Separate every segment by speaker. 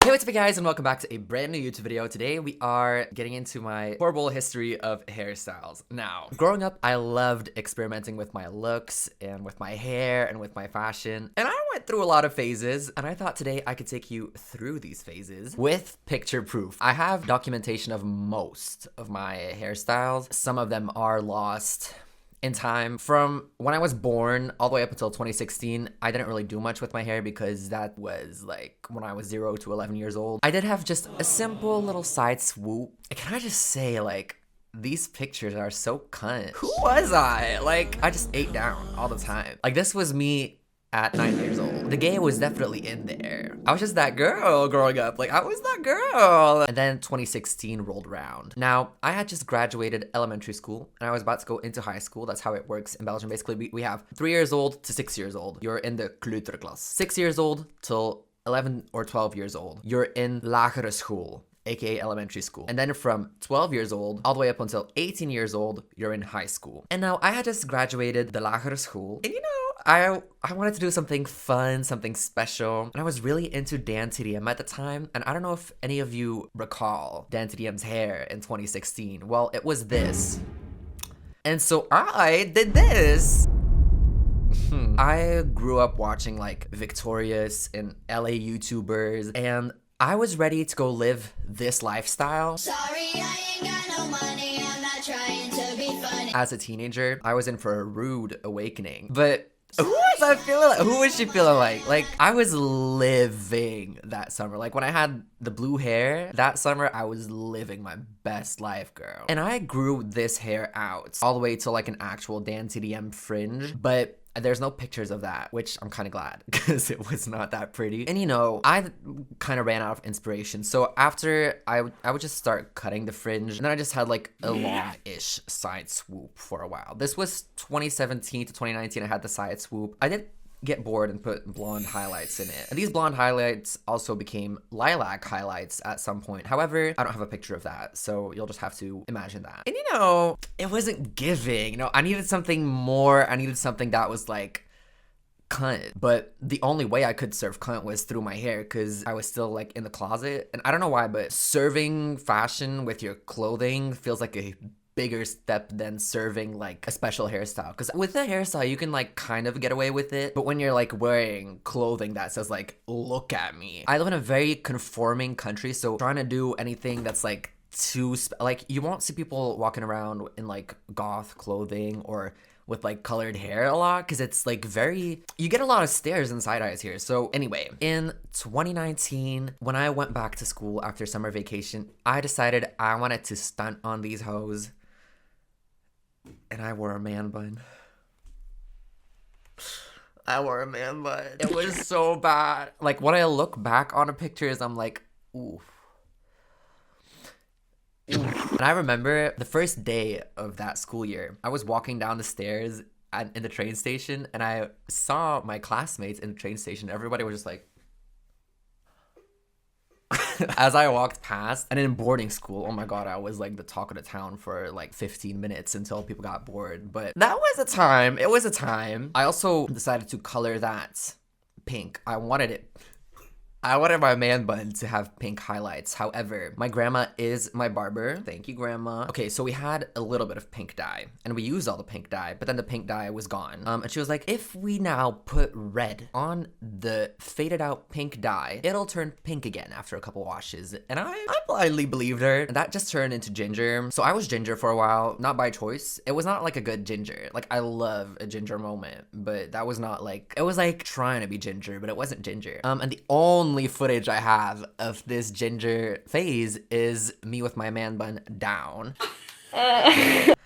Speaker 1: Hey, what's up guys, and welcome back to a brand new YouTube video. Today we are getting into my horrible history of hairstyles. Now, growing up, I loved experimenting with my looks and with my hair and with my fashion. And I went through a lot of phases, and I thought today I could take you through these phases with picture proof. I have documentation of most of my hairstyles. Some of them are lost in time. From when I was born all the way up until 2016, I didn't really do much with my hair because that was like when I was 0 to 11 years old. I did have just a simple little side swoop. Can I just say, like, these pictures are so cunt. Who was I? Like, I just ate down all the time. Like, this was me at 9 years old. The gay was definitely in there. I was just that girl growing up. Like, I was that girl. And then 2016 rolled around. Now, I had just graduated elementary school and I was about to go into high school. That's how it works in Belgium. Basically, we have 3 years old to 6 years old. You're in the kleuterklas. 6 years old till 11 or 12 years old. You're in lagere school, aka elementary school. And then from 12 years old all the way up until 18 years old, you're in high school. And now I had just graduated the lagere school. And you know, I wanted to do something fun, something special. And I was really into Dan TDM at the time. And I don't know if any of you recall Dan TDM's hair in 2016. Well, it was this. And so I did this. I grew up watching like Victorious and LA YouTubers, and I was ready to go live this lifestyle. Sorry, I ain't got no money, I'm not trying to be funny. As a teenager, I was in for a rude awakening. But who was I feeling like? Who was she feeling like? Like, I was living that summer. Like, when I had the blue hair that summer, I was living my best life, girl. And I grew this hair out all the way to like an actual Dan TDM fringe. But there's no pictures of that, which I'm kind of glad because it was not that pretty. And you know, I kind of ran out of inspiration. So after I would just start cutting the fringe, and then I just had like a long-ish side swoop for a while. This was 2017 to 2019. I had the side swoop. I did get bored and put blonde highlights in it. And these blonde highlights also became lilac highlights at some point. However, I don't have a picture of that, so you'll just have to imagine that. And you know, it wasn't giving. You know, I needed something more. I needed something that was like cunt. But the only way I could serve cunt was through my hair, because I was still like in the closet. And I don't know why, but serving fashion with your clothing feels like a bigger step than serving like a special hairstyle. Because with a hairstyle you can like kind of get away with it, but when you're like wearing clothing that says like look at me. I live in a very conforming country, so trying to do anything that's like too like, you won't see people walking around in like goth clothing or with like colored hair a lot, because it's like very, you get a lot of stares and side eyes here. So anyway, in 2019, when I went back to school after summer vacation, I decided I wanted to stunt on these hoes. And I wore a man bun. I wore a man bun. It was so bad. Like, when I look back on the pictures, I'm like, ooh. And I remember the first day of that school year, I was walking down the stairs in the train station, and I saw my classmates in the train station. Everybody was just like, as I walked past. And in boarding school, oh my god, I was like the talk of the town for like 15 minutes until people got bored. But that was a time. It was a time. I also decided to color that pink. I wanted my man bun to have pink highlights. However, my grandma is my barber. Thank you, grandma. Okay, so we had a little bit of pink dye, and we used all the pink dye, but then the pink dye was gone. And she was like, if we now put red on the faded out pink dye, it'll turn pink again after a couple washes. And I blindly believed her. And that just turned into ginger. So I was ginger for a while, not by choice. It was not like a good ginger. Like, I love a ginger moment, but that was not like, it was like trying to be ginger, but it wasn't ginger. And the only footage I have of this ginger phase is me with my man bun down. I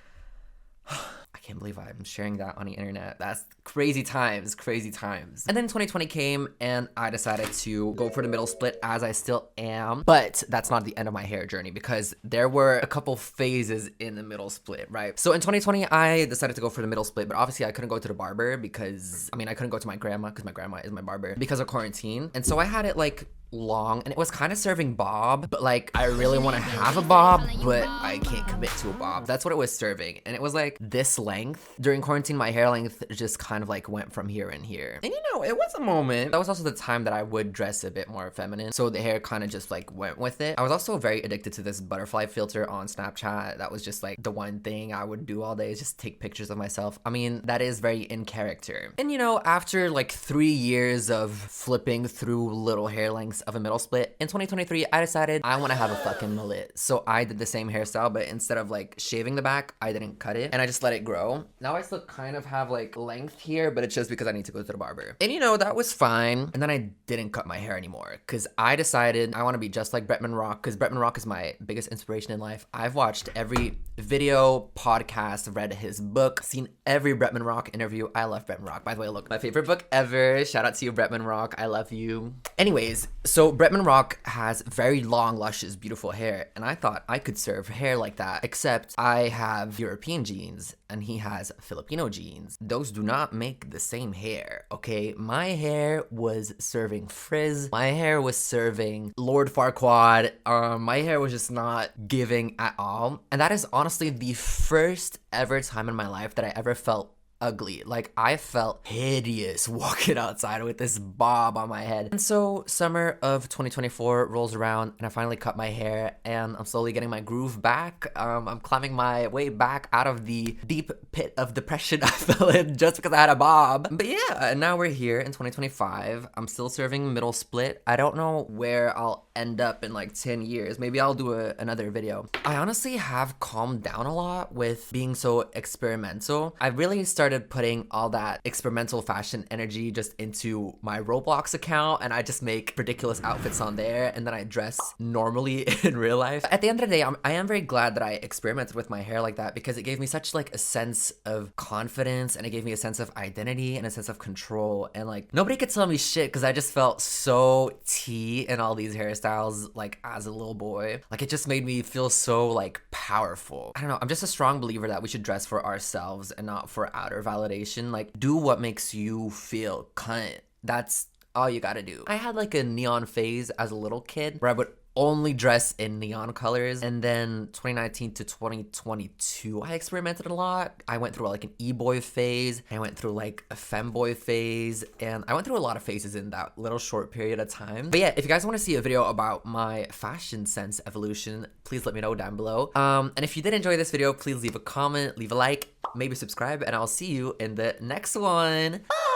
Speaker 1: can't believe I'm sharing that on the internet. That's crazy times, crazy times. And then 2020 came, and I decided to go for the middle split, as I still am. But that's not the end of my hair journey, because there were a couple phases in the middle split, right? So in 2020, I decided to go for the middle split, but obviously I couldn't go to the barber because, I mean, I couldn't go to my grandma because my grandma is my barber because of quarantine. And so I had it like long and it was kind of serving bob, but like I really want to have a bob, but I can't commit to a bob. That's what it was serving. And it was like this length. During quarantine, my hair length just kind of like went from here and here. And you know, it was a moment. That was also the time that I would dress a bit more feminine. So the hair kind of just like went with it. I was also very addicted to this butterfly filter on Snapchat. That was just like the one thing I would do all day, is just take pictures of myself. I mean, that is very in character. And you know, after like 3 years of flipping through little hair lengths of a middle split, in 2023, I decided I want to have a fucking mullet. So I did the same hairstyle, but instead of like shaving the back, I didn't cut it and I just let it grow. Now I still kind of have like length here, but it's just because I need to go to the barber. And you know, that was fine. And then I didn't cut my hair anymore because I decided I want to be just like Bretman Rock, because Bretman Rock is my biggest inspiration in life. I've watched every video, podcast, read his book, seen every Bretman Rock interview. I love Bretman Rock. By the way, look, my favorite book ever. Shout out to you, Bretman Rock. I love you. Anyways, so Bretman Rock has very long, luscious, beautiful hair, and I thought I could serve hair like that, except I have European genes and he has Filipino genes. Those do not make the same hair, okay? My hair was serving frizz. My hair was serving Lord Farquaad. My hair was just not giving at all. And that is honestly the first ever time in my life that I ever felt ugly. Like, I felt hideous walking outside with this bob on my head. And so summer of 2024 rolls around and I finally cut my hair and I'm slowly getting my groove back. I'm climbing my way back out of the deep pit of depression I fell in just because I had a bob. But yeah, and now we're here in 2025. I'm still serving middle split. I don't know where I'll end up in like 10 years. Maybe I'll do another video. I honestly have calmed down a lot with being so experimental. I really started putting all that experimental fashion energy just into my Roblox account, and I just make ridiculous outfits on there, and then I dress normally in real life. At the end of the day, I am very glad that I experimented with my hair like that, because it gave me such like a sense of confidence, and it gave me a sense of identity and a sense of control, and like nobody could tell me shit because I just felt so tea in all these hairstyles like as a little boy. Like, it just made me feel so like powerful. I don't know, I'm just a strong believer that we should dress for ourselves and not for outer validation. Like, do what makes you feel cunt. That's all you gotta do. I had like a neon phase as a little kid where I would only dress in neon colors, and then 2019 to 2022 I experimented a lot. I went through like an e-boy phase, I went through like a femboy phase, and I went through a lot of phases in that little short period of time. But yeah, if you guys want to see a video about my fashion sense evolution, please let me know down below. And if you did enjoy this video, please leave a comment, leave a like, maybe subscribe, and I'll see you in the next one. Bye!